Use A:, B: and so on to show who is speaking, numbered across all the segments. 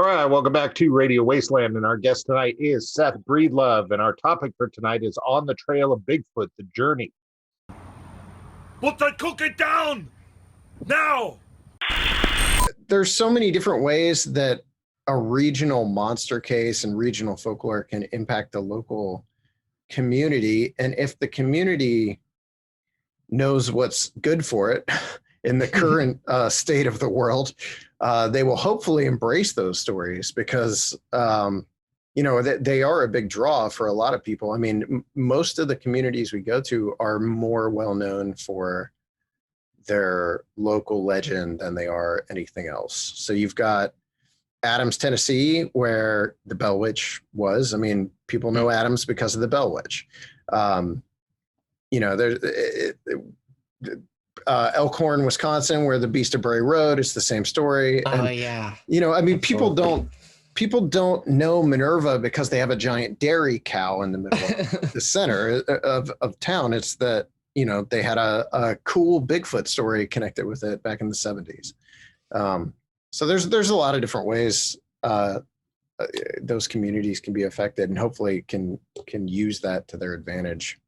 A: All right, welcome back to Radio Wasteland, and our guest tonight is Seth Breedlove, and our topic for tonight is On the Trail of Bigfoot, the Journey.
B: Put that cookie down! Now!
C: There's so many different ways that a regional monster case and regional folklore can impact the local community. And if the community knows what's good for it in the current state of the world, they will hopefully embrace those stories because, they are a big draw for a lot of people. I mean, most of the communities we go to are more well known for their local legend than they are anything else. So you've got Adams, Tennessee, where the Bell Witch was. I mean, people know Adams because of the Bell Witch. There's Elkhorn, Wisconsin, where the Beast of Bray Road. It's the same story.
D: Yeah.
C: People don't know Minerva because they have a giant dairy cow in the middle of the center of town. It's that, they had a cool Bigfoot story connected with it back in the 70s. So there's a lot of different ways those communities can be affected, and hopefully can use that to their advantage.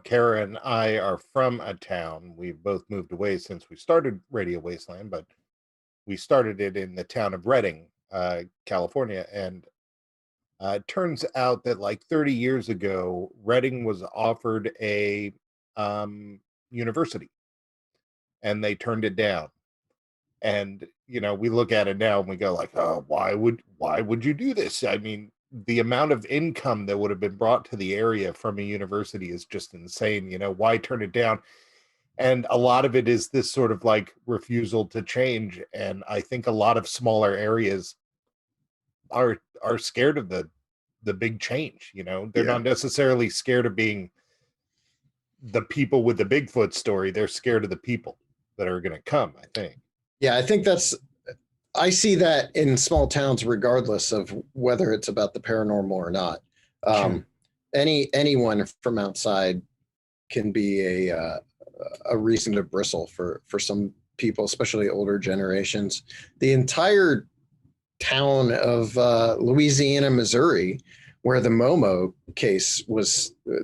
A: Kara and I are from a town. We've both moved away since we started Radio Wasteland, but we started it in the town of Redding, California. And it turns out that like 30 years ago, Redding was offered a university, and they turned it down. And, we look at it now and we go like, oh, why would you do this? I mean, the amount of income that would have been brought to the area from a university is just insane. Why turn it down? And a lot of it is this sort of like refusal to change. And I think a lot of smaller areas are scared of the big change. They're not necessarily scared of being the people with the Bigfoot story. They're scared of the people that are going to come, I think.
C: Yeah, I think I see that in small towns, regardless of whether it's about the paranormal or not. Sure. Anyone from outside can be a reason to bristle for some people, especially older generations. The entire town of Louisiana, Missouri, where the Momo case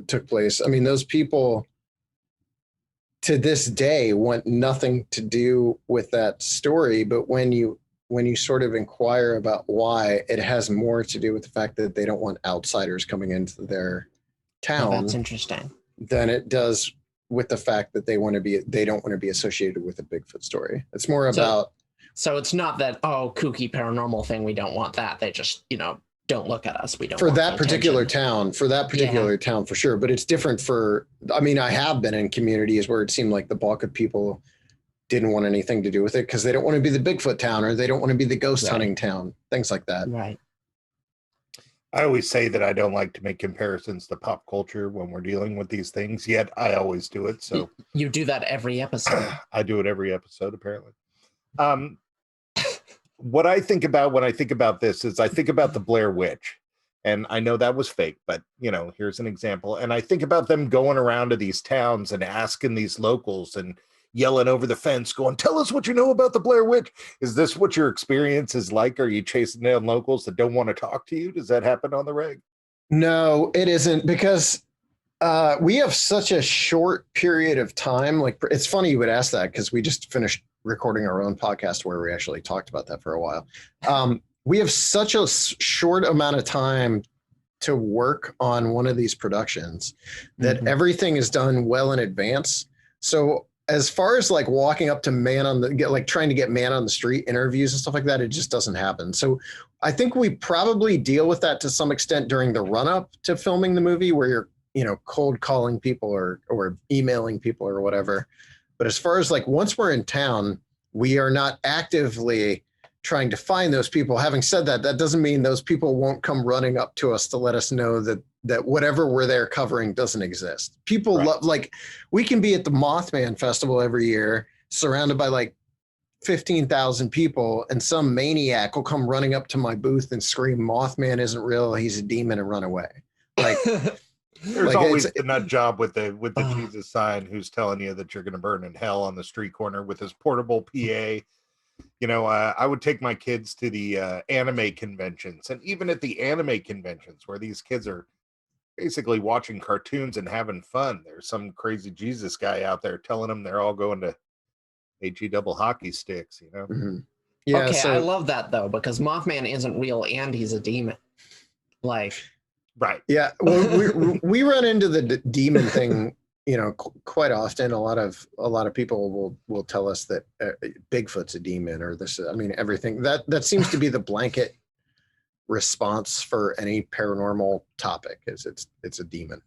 C: took place. I mean, those people to this day want nothing to do with that story, but when you sort of inquire about why, it has more to do with the fact that they don't want outsiders coming into their town.
D: Oh, that's interesting.
C: Than it does with the fact that they don't want to be associated with a Bigfoot story. It's more about.
D: So it's not that, kooky paranormal thing. We don't want that. They just, don't look at us. We don't
C: for
D: want
C: that particular town, town for sure. But it's different I have been in communities where it seemed like the bulk of people didn't want anything to do with it because they don't want to be the Bigfoot town, or they don't want to be the ghost hunting town, things like that.
D: Right.
A: I always say that I don't like to make comparisons to pop culture when we're dealing with these things, yet I always do it. So
D: you do that every episode.
A: I do it every episode, apparently. What I think about when I think about this is I think about the Blair Witch, and I know that was fake, but here's an example. And I think about them going around to these towns and asking these locals and yelling over the fence, going, tell us what you know about the Blair Witch. Is this what your experience is like? Are you chasing down locals that don't want to talk to you? Does that happen on the reg?
C: No, it isn't, because we have such a short period of time. Like, it's funny you would ask that, because we just finished recording our own podcast where we actually talked about that for a while. We have such a short amount of time to work on one of these productions that everything is done well in advance. So as far as like walking up to trying to get man on the street interviews and stuff like that, it just doesn't happen. So I think we probably deal with that to some extent during the run up to filming the movie, where you're, cold calling people or emailing people or whatever. But as far as like once we're in town, we are not actively trying to find those people. Having said that, that doesn't mean those people won't come running up to us to let us know that whatever we're there covering doesn't exist. People love, like, we can be at the Mothman Festival every year surrounded by like 15,000 people, and some maniac will come running up to my booth and scream, Mothman isn't real, he's a demon, and run away. Like,
A: there's always the nut job with the Jesus sign who's telling you that you're going to burn in hell on the street corner with his portable PA I would take my kids to the anime conventions, and even at the anime conventions where these kids are basically watching cartoons and having fun, there's some crazy Jesus guy out there telling them they're all going to HE double hockey sticks,
C: Mm-hmm. Yeah.
D: Okay,
C: So
D: I love that though, because Mothman isn't real and he's a demon. Like,
A: right.
C: Yeah. Well, we run into the demon thing, quite often. A lot of people will tell us that Bigfoot's a demon, or this. I mean, everything that seems to be the blanket response for any paranormal topic is it's a demon.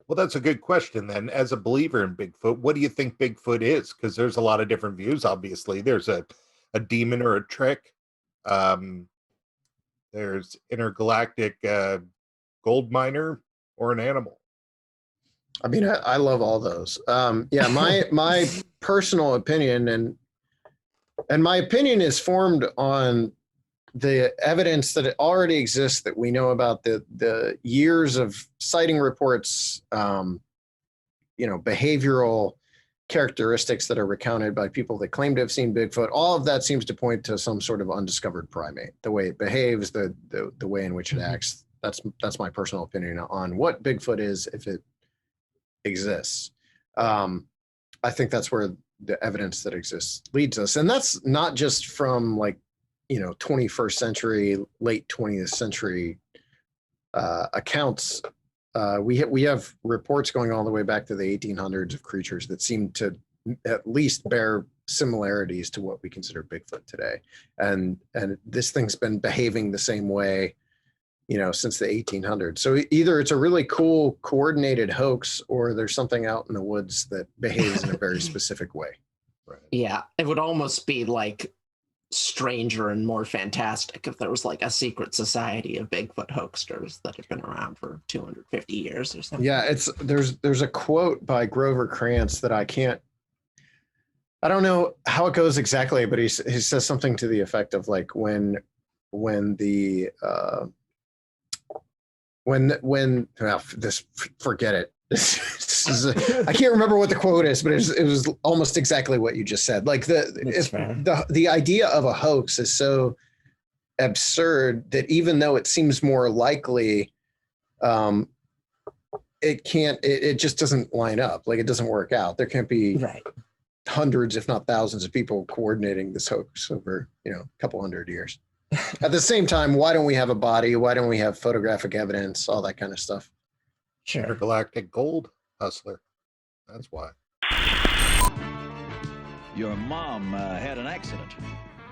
A: Well, that's a good question then. As a believer in Bigfoot, what do you think Bigfoot is? Because there's a lot of different views, obviously. There's a demon or a trick. There's intergalactic gold miner or an animal.
C: I mean, I love all those. Yeah, my personal opinion, and my opinion is formed on the evidence that it already exists, that we know about, the years of sighting reports, behavioral characteristics that are recounted by people that claim to have seen Bigfoot. All of that seems to point to some sort of undiscovered primate. The way it behaves, the way in which it acts. That's my personal opinion on what Bigfoot is, if it exists. I think that's where the evidence that exists leads us, and that's not just from 21st century, late 20th century accounts. We have reports going all the way back to the 1800s of creatures that seem to at least bear similarities to what we consider Bigfoot today, and this thing's been behaving the same way, since the 1800s. So either it's a really cool coordinated hoax, or there's something out in the woods that behaves in a very specific way.
A: Right.
D: Yeah, it would almost be like stranger and more fantastic if there was like a secret society of Bigfoot hoaxers that had been around for 250 years or something.
C: Yeah, there's a quote by Grover Krantz that I don't know how it goes exactly, but he says something to the effect of like when forget it. I can't remember what the quote is, but it was almost exactly what you just said. Like the idea of a hoax is so absurd that even though it seems more likely, it just doesn't line up. Like, it doesn't work out. There can't be hundreds, if not thousands, of people coordinating this hoax over, a couple hundred years. At the same time, why don't we have a body? Why don't we have photographic evidence? All that kind of stuff.
D: Sure.
A: Intergalactic gold hustler. That's why.
E: Your mom had an accident.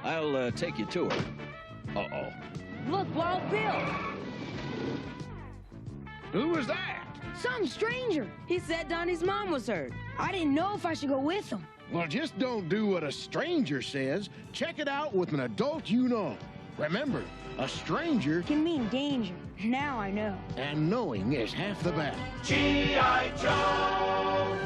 E: I'll take you to her. Uh-oh.
F: Look, Wild Bill.
E: Who was that?
F: Some stranger. He said Donnie's mom was hurt. I didn't know if I should go with him.
G: Well, just don't do what a stranger says. Check it out with an adult you know. Remember, a stranger
F: Can mean danger. Now I know.
G: and knowing is half the battle.
B: G.I. Joe!